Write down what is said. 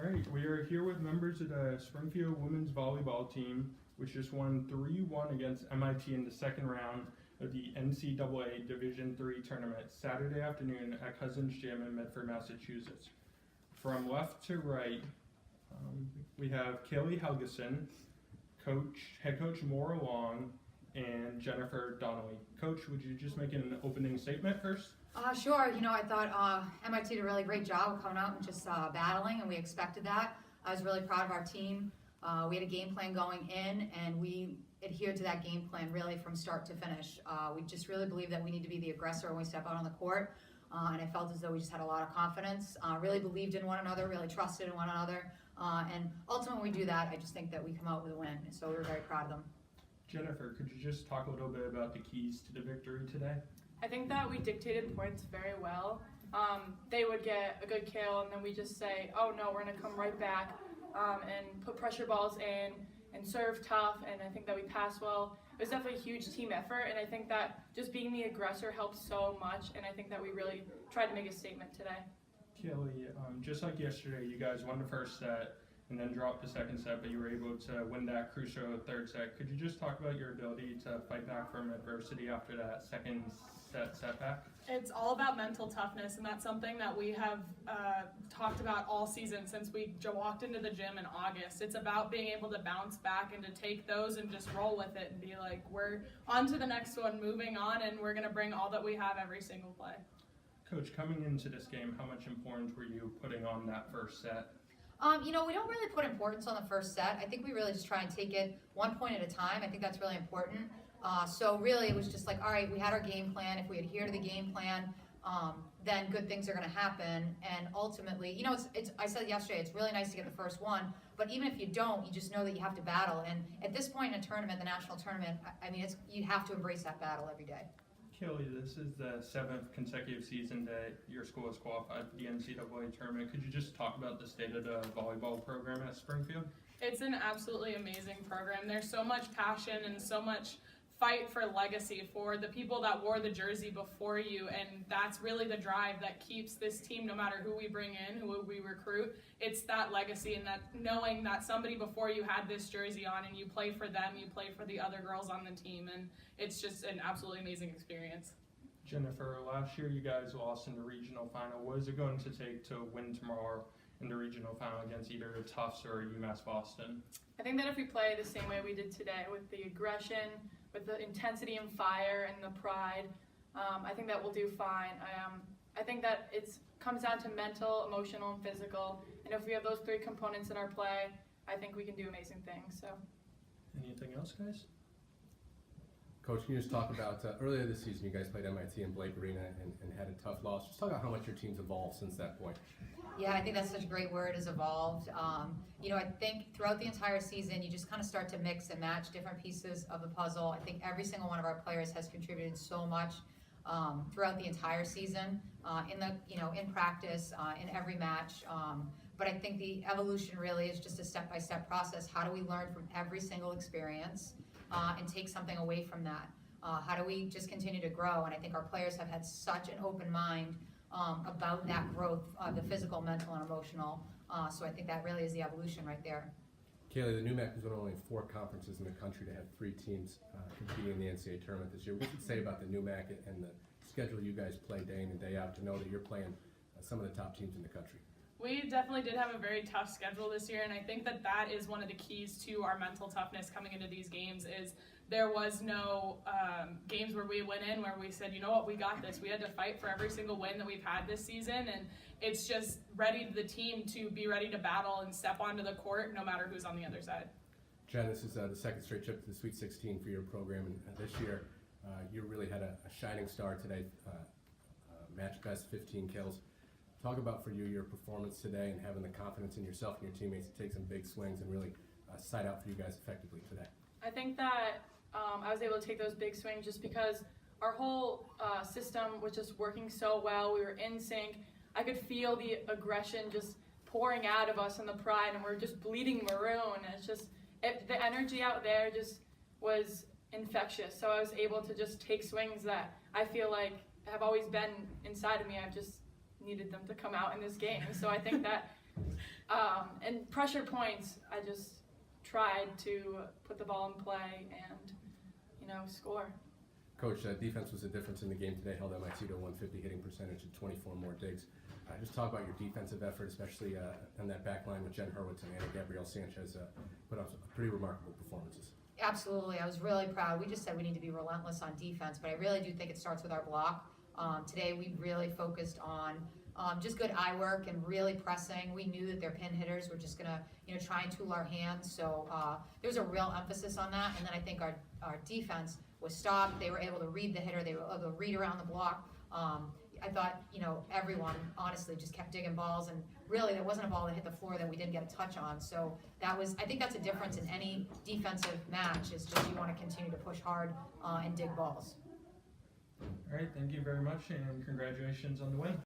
All right, we are here with members of the Springfield women's volleyball team, which just won 3-1 against MIT in the second round of the NCAA Division III tournament Saturday afternoon at Cousins Gym in Medford, Massachusetts. From left to right, we have Kayleigh Helgesen, head coach Moria Long, and Jennifer Donnelly. Coach, would you just make an opening statement first? Sure. I thought MIT did a really great job of coming out and just battling, and we expected that. I was really proud of our team. We had a game plan going in, and we adhered to that game plan really from start to finish. We just really believe that we need to be the aggressor when we step out on the court, and I felt as though we just had a lot of confidence, really believed in one another, really trusted in one another, and ultimately when we do that, I just think that we come out with a win, so we were very proud of them. Jennifer, could you just talk a little bit about the keys to the victory today? I think that we dictated points very well. They would get a good kill, and then we just say, oh no, we're going to come right back and put pressure balls in and serve tough, and I think that we passed well. It was definitely a huge team effort, and I think that just being the aggressor helped so much, and I think that we really tried to make a statement today. Kayleigh, just like yesterday, you guys won the first set and then dropped the second set, but you were able to win that crucial third set. Could you just talk about your ability to fight back from adversity after that second set setback? It's all about mental toughness, and that's something that we have talked about all season since we walked into the gym in August. It's about being able to bounce back and to take those and just roll with it and be like, we're on to the next one, moving on, and we're going to bring all that we have every single play. Coach, coming into this game, how much importance were you putting on that first set? We don't really put importance on the first set. I think we really just try and take it 1 point at a time. I think that's really important. So really it was just like, all right, we had our game plan. If we adhere to the game plan, then good things are going to happen. And ultimately, I said yesterday, it's really nice to get the first one, but even if you don't, you just know that you have to battle. And at this point in a tournament, the national tournament, you have to embrace that battle every day. Kayleigh, this is the 7th consecutive season that your school has qualified for the NCAA tournament. Could you just talk about the state of the volleyball program at Springfield? It's an absolutely amazing program. There's so much passion and so much fight for legacy for the people that wore the jersey before you, and that's really the drive that keeps this team, no matter who we bring in, who we recruit. It's that legacy and that knowing that somebody before you had this jersey on and you play for them, you play for the other girls on the team, and it's just an absolutely amazing experience. Jennifer, last year you guys lost in the regional final. What is it going to take to win tomorrow in the regional final against either Tufts or UMass Boston? I think that if we play the same way we did today, with the aggression, with the intensity and fire and the pride, I think that we'll do fine. I think that it comes down to mental, emotional, and physical, and if we have those three components in our play, I think we can do amazing things. So, anything else, guys? Coach, can you just talk about earlier this season you guys played MIT in Blake Arena and had a tough loss. Just talk about how much your team's evolved since that point. Yeah, I think that's such a great word, is evolved. I think throughout the entire season, you just kind of start to mix and match different pieces of the puzzle. I think every single one of our players has contributed so much throughout the entire season, in practice, in every match. But I think the evolution really is just a step-by-step process. How do we learn from every single experience and take something away from that? How do we just continue to grow? And I think our players have had such an open mind about that growth, the physical, mental, and emotional. So I think that really is the evolution right there. Kayleigh, the NUMAC is one of only 4 conferences in the country to have 3 teams competing in the NCAA tournament this year. What can you say about the NUMAC and the schedule you guys play day in and day out to know that you're playing some of the top teams in the country? We definitely did have a very tough schedule this year, and I think that is one of the keys to our mental toughness coming into these games. Is there was no games where we went in where we said, you know what, we got this. We had to fight for every single win that we've had this season, and it's just ready the team to be ready to battle and step onto the court no matter who's on the other side. Jen, this is the 2nd straight trip to the Sweet 16 for your program, and this year you really had a shining star today, match best 15 kills. Talk about for you your performance today and having the confidence in yourself and your teammates to take some big swings and really side out for you guys effectively today. I think that I was able to take those big swings just because our whole system was just working so well. We were in sync. I could feel the aggression just pouring out of us and the pride, and we're just bleeding maroon. It's just the energy out there just was infectious. So I was able to just take swings that I feel like have always been inside of me. I've just needed them to come out in this game. So I think that And pressure points, I just tried to put the ball in play and, score. Coach, defense was the difference in the game today, held MIT to 150 hitting percentage and 24 more digs. Just talk about your defensive effort, especially on that back line with Jen Hurwitz and Anna Gabrielle Sanchez, put up pretty remarkable performances. Absolutely, I was really proud. We just said we need to be relentless on defense, but I really do think it starts with our block. Today we really focused on just good eye work and really pressing. We knew that their pin hitters were just gonna, try and tool our hands. So there was a real emphasis on that. And then I think our defense was stopped. They were able to read the hitter. They were able to read around the block. I thought, everyone honestly just kept digging balls, and really there wasn't a ball that hit the floor that we didn't get a touch on. So I think that's a difference in any defensive match, is just you want to continue to push hard and dig balls. All right, thank you very much, and congratulations on the win.